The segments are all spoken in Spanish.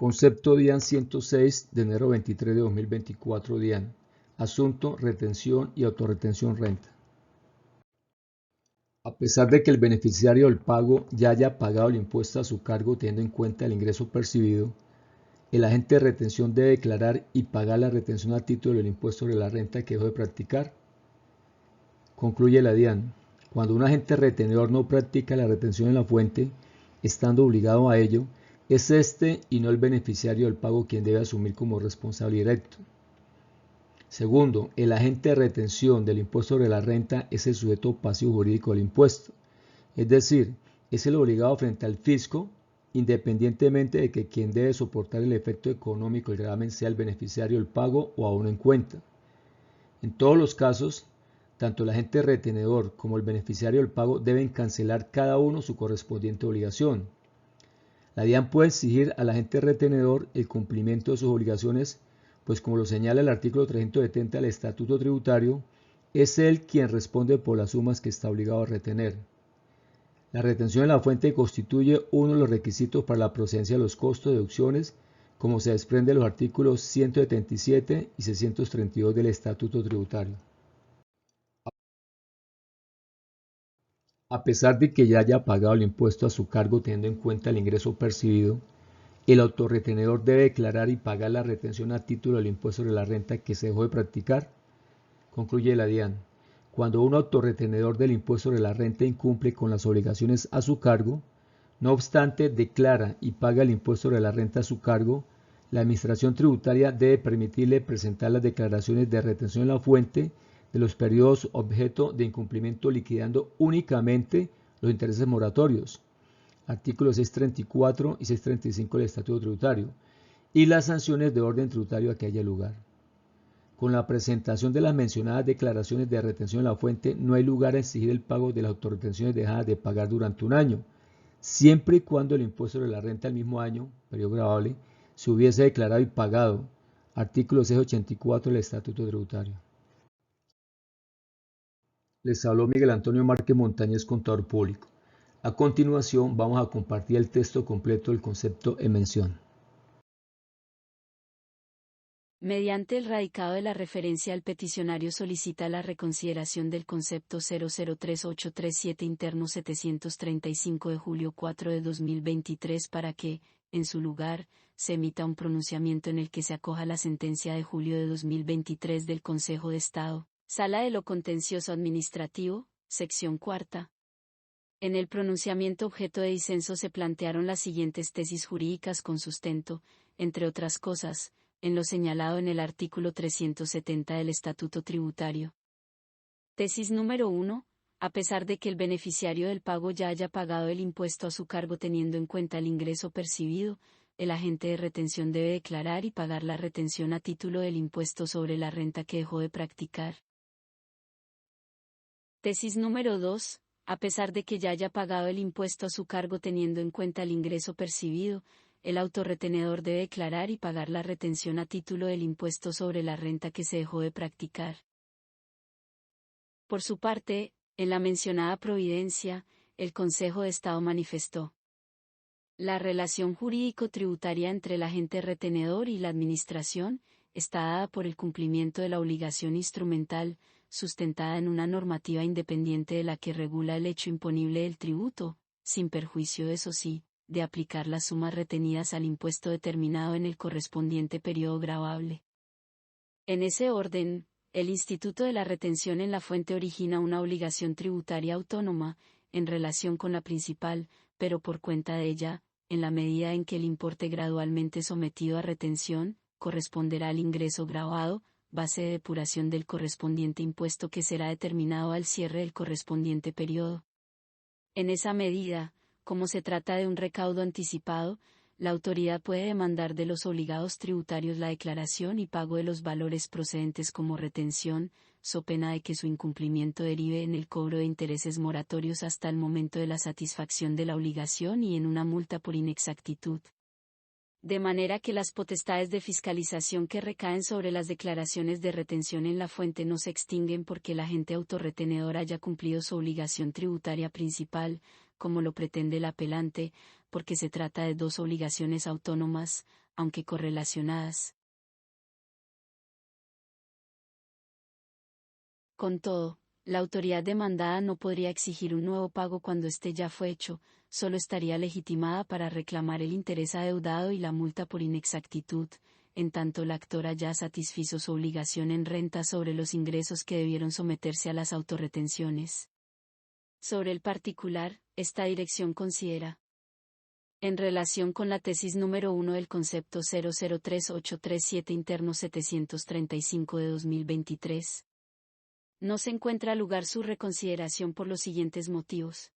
Concepto DIAN 106 de enero 23 de 2024 DIAN. Asunto, retención y autorretención renta. A pesar de que el beneficiario del pago ya haya pagado el impuesto a su cargo teniendo en cuenta el ingreso percibido, el agente de retención debe declarar y pagar la retención a título del impuesto sobre la renta que dejó de practicar. Concluye la DIAN. Cuando un agente retenedor no practica la retención en la fuente, estando obligado a ello, es este y no el beneficiario del pago quien debe asumir como responsable directo. Segundo, el agente de retención del impuesto sobre la renta es el sujeto pasivo jurídico del impuesto, es decir, es el obligado frente al fisco, independientemente de que quien debe soportar el efecto económico del gravamen sea el beneficiario del pago o aún en cuenta. En todos los casos, tanto el agente retenedor como el beneficiario del pago deben cancelar cada uno su correspondiente obligación. La DIAN puede exigir al agente retenedor el cumplimiento de sus obligaciones, pues como lo señala el artículo 370 del Estatuto Tributario, es él quien responde por las sumas que está obligado a retener. La retención en la fuente constituye uno de los requisitos para la procedencia de los costos de deducciones, como se desprende de los artículos 177 y 632 del Estatuto Tributario. A pesar de que ya haya pagado el impuesto a su cargo teniendo en cuenta el ingreso percibido, el autorretenedor debe declarar y pagar la retención a título del impuesto sobre la renta que se dejó de practicar. Concluye la DIAN. Cuando un autorretenedor del impuesto sobre la renta incumple con las obligaciones a su cargo, no obstante declara y paga el impuesto sobre la renta a su cargo, la Administración Tributaria debe permitirle presentar las declaraciones de retención en la fuente de los periodos objeto de incumplimiento liquidando únicamente los intereses moratorios, artículos 634 y 635 del Estatuto Tributario, y las sanciones de orden tributario a que haya lugar. Con la presentación de las mencionadas declaraciones de retención en la fuente, no hay lugar a exigir el pago de las autorretenciones dejadas de pagar durante un año, siempre y cuando el impuesto sobre la renta del mismo año, periodo gravable, se hubiese declarado y pagado, artículo 684 del Estatuto Tributario. Les habló Miguel Antonio Márquez Montañez, contador público. A continuación vamos a compartir el texto completo del concepto en mención. Mediante el radicado de la referencia, el peticionario solicita la reconsideración del concepto 003837 interno 735 de julio 4 de 2023 para que, en su lugar, se emita un pronunciamiento en el que se acoja la sentencia de julio de 2023 del Consejo de Estado, Sala de lo Contencioso Administrativo, sección cuarta. En el pronunciamiento objeto de disenso se plantearon las siguientes tesis jurídicas con sustento, entre otras cosas, en lo señalado en el artículo 370 del Estatuto Tributario. Tesis número 1. A pesar de que el beneficiario del pago ya haya pagado el impuesto a su cargo teniendo en cuenta el ingreso percibido, el agente de retención debe declarar y pagar la retención a título del impuesto sobre la renta que dejó de practicar. Tesis número 2. A pesar de que ya haya pagado el impuesto a su cargo teniendo en cuenta el ingreso percibido, el autorretenedor debe declarar y pagar la retención a título del impuesto sobre la renta que se dejó de practicar. Por su parte, en la mencionada providencia, el Consejo de Estado manifestó: la relación jurídico-tributaria entre el agente retenedor y la Administración está dada por el cumplimiento de la obligación instrumental, sustentada en una normativa independiente de la que regula el hecho imponible del tributo, sin perjuicio, eso sí, de aplicar las sumas retenidas al impuesto determinado en el correspondiente periodo gravable. En ese orden, el instituto de la retención en la fuente origina una obligación tributaria autónoma, en relación con la principal, pero por cuenta de ella, en la medida en que el importe gradualmente sometido a retención, corresponderá al ingreso gravado, base de depuración del correspondiente impuesto que será determinado al cierre del correspondiente periodo. En esa medida, como se trata de un recaudo anticipado, la autoridad puede demandar de los obligados tributarios la declaración y pago de los valores procedentes como retención, so pena de que su incumplimiento derive en el cobro de intereses moratorios hasta el momento de la satisfacción de la obligación y en una multa por inexactitud. De manera que las potestades de fiscalización que recaen sobre las declaraciones de retención en la fuente no se extinguen porque el agente autorretenedor haya cumplido su obligación tributaria principal, como lo pretende el apelante, porque se trata de dos obligaciones autónomas, aunque correlacionadas. Con todo, la autoridad demandada no podría exigir un nuevo pago cuando éste ya fue hecho, solo estaría legitimada para reclamar el interés adeudado y la multa por inexactitud, en tanto la actora ya satisfizo su obligación en renta sobre los ingresos que debieron someterse a las autorretenciones. Sobre el particular, esta dirección considera. En relación con la tesis número 1 del concepto 003837 interno 735 de 2023. No se encuentra lugar su reconsideración por los siguientes motivos.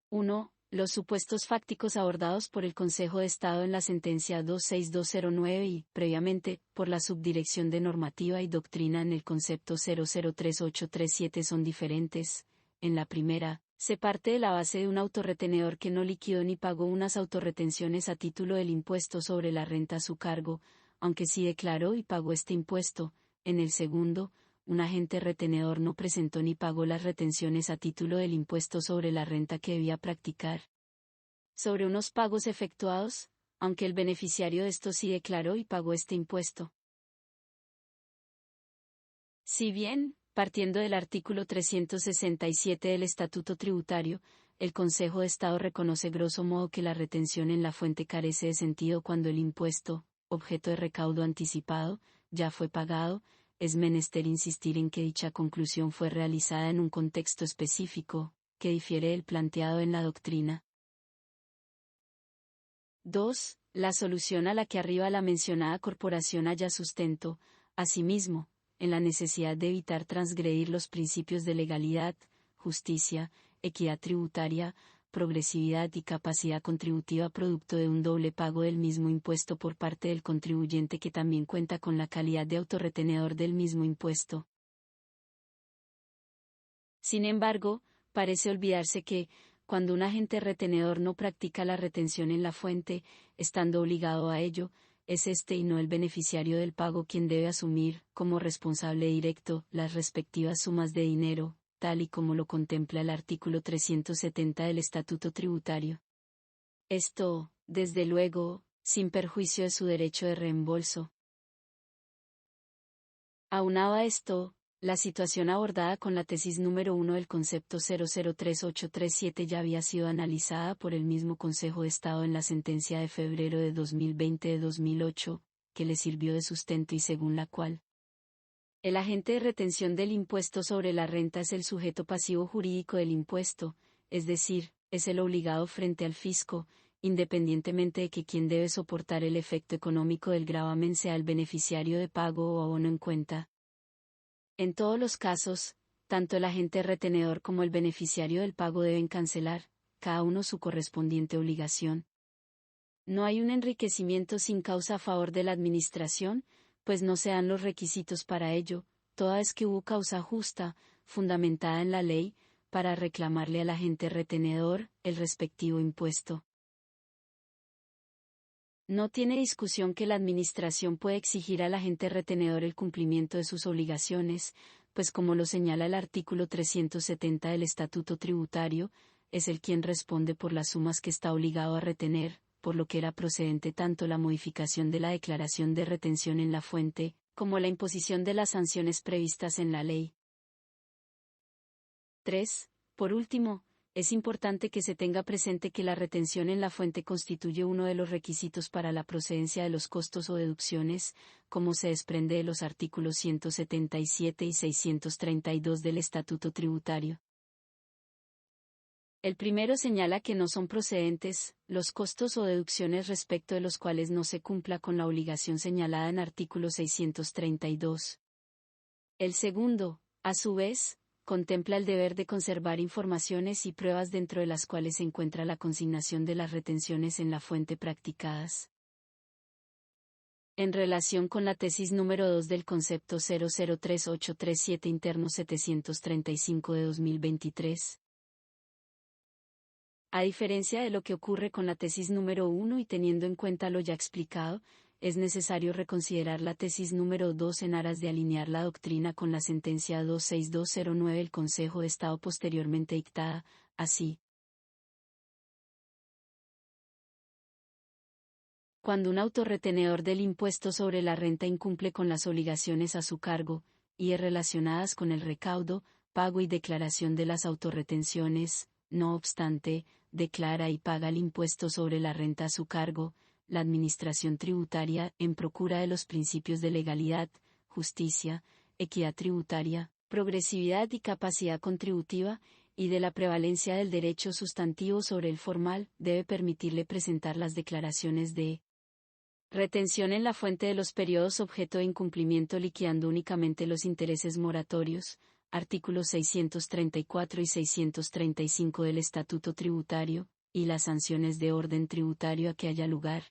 1. Los supuestos fácticos abordados por el Consejo de Estado en la sentencia 26209 y, previamente, por la Subdirección de Normativa y Doctrina en el concepto 003837 son diferentes. En la primera, se parte de la base de un autorretenedor que no liquidó ni pagó unas autorretenciones a título del impuesto sobre la renta a su cargo, aunque sí declaró y pagó este impuesto. En el segundo, un agente retenedor no presentó ni pagó las retenciones a título del impuesto sobre la renta que debía practicar. Sobre unos pagos efectuados, aunque el beneficiario de estos sí declaró y pagó este impuesto. Si bien, partiendo del artículo 367 del Estatuto Tributario, el Consejo de Estado reconoce grosso modo que la retención en la fuente carece de sentido cuando el impuesto, objeto de recaudo anticipado, ya fue pagado, es menester insistir en que dicha conclusión fue realizada en un contexto específico, que difiere del planteado en la doctrina. 2. La solución a la que arriba la mencionada corporación halla sustento, asimismo, en la necesidad de evitar transgredir los principios de legalidad, justicia, equidad tributaria, progresividad y capacidad contributiva producto de un doble pago del mismo impuesto por parte del contribuyente que también cuenta con la calidad de autorretenedor del mismo impuesto. Sin embargo, parece olvidarse que, cuando un agente retenedor no practica la retención en la fuente, estando obligado a ello, es este y no el beneficiario del pago quien debe asumir, como responsable directo, las respectivas sumas de dinero, tal y como lo contempla el artículo 370 del Estatuto Tributario. Esto, desde luego, sin perjuicio de su derecho de reembolso. Aunado a esto, la situación abordada con la tesis número 1 del concepto 003837 ya había sido analizada por el mismo Consejo de Estado en la sentencia de febrero de 2020 de 2008, que le sirvió de sustento y según la cual el agente de retención del impuesto sobre la renta es el sujeto pasivo jurídico del impuesto, es decir, es el obligado frente al fisco, independientemente de que quien debe soportar el efecto económico del gravamen sea el beneficiario de pago o abono en cuenta. En todos los casos, tanto el agente retenedor como el beneficiario del pago deben cancelar, cada uno su correspondiente obligación. No hay un enriquecimiento sin causa a favor de la administración, pues no se dan los requisitos para ello, toda vez que hubo causa justa, fundamentada en la ley, para reclamarle al agente retenedor el respectivo impuesto. No tiene discusión que la Administración puede exigir al agente retenedor el cumplimiento de sus obligaciones, pues como lo señala el artículo 370 del Estatuto Tributario, es él quien responde por las sumas que está obligado a retener, por lo que era procedente tanto la modificación de la declaración de retención en la fuente, como la imposición de las sanciones previstas en la ley. 3. Por último, es importante que se tenga presente que la retención en la fuente constituye uno de los requisitos para la procedencia de los costos o deducciones, como se desprende de los artículos 177 y 632 del Estatuto Tributario. El primero señala que no son procedentes los costos o deducciones respecto de los cuales no se cumpla con la obligación señalada en artículo 632. El segundo, a su vez, contempla el deber de conservar informaciones y pruebas dentro de las cuales se encuentra la consignación de las retenciones en la fuente practicadas. En relación con la tesis número 2 del concepto 003837 interno 735 de 2023. A diferencia de lo que ocurre con la tesis número 1 y teniendo en cuenta lo ya explicado, es necesario reconsiderar la tesis número 2 en aras de alinear la doctrina con la sentencia 26209 del Consejo de Estado posteriormente dictada, así, Cuando un autorretenedor del impuesto sobre la renta incumple con las obligaciones a su cargo, y relacionadas con el recaudo, pago y declaración de las autorretenciones, no obstante, declara y paga el impuesto sobre la renta a su cargo, la Administración Tributaria, en procura de los principios de legalidad, justicia, equidad tributaria, progresividad y capacidad contributiva, y de la prevalencia del derecho sustantivo sobre el formal, debe permitirle presentar las declaraciones de retención en la fuente de los periodos objeto de incumplimiento liquidando únicamente los intereses moratorios, artículos 634 y 635 del Estatuto Tributario, y las sanciones de orden tributario a que haya lugar.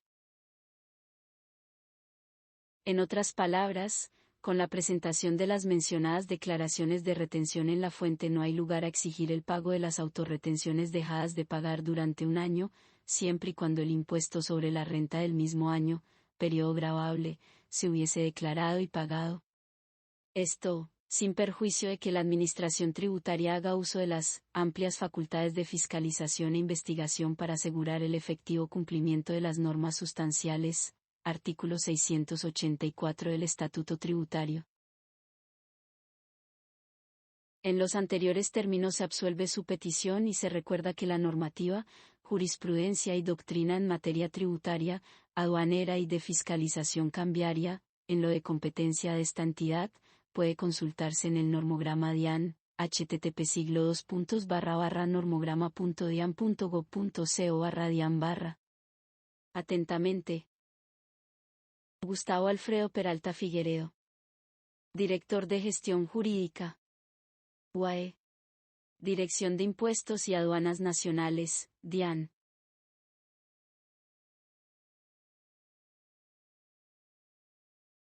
En otras palabras, con la presentación de las mencionadas declaraciones de retención en la fuente no hay lugar a exigir el pago de las autorretenciones dejadas de pagar durante un año, siempre y cuando el impuesto sobre la renta del mismo año, periodo gravable, se hubiese declarado y pagado. Esto, sin perjuicio de que la Administración Tributaria haga uso de las amplias facultades de fiscalización e investigación para asegurar el efectivo cumplimiento de las normas sustanciales, artículo 684 del Estatuto Tributario. En los anteriores términos se absuelve su petición y se recuerda que la normativa, jurisprudencia y doctrina en materia tributaria, aduanera y de fiscalización cambiaria, en lo de competencia de esta entidad, puede consultarse en el normograma DIAN, http://normograma.dian.gov.co/DIAN/. Atentamente, Gustavo Alfredo Peralta Figueredo. Director de Gestión Jurídica. UAE. Dirección de Impuestos y Aduanas Nacionales, DIAN.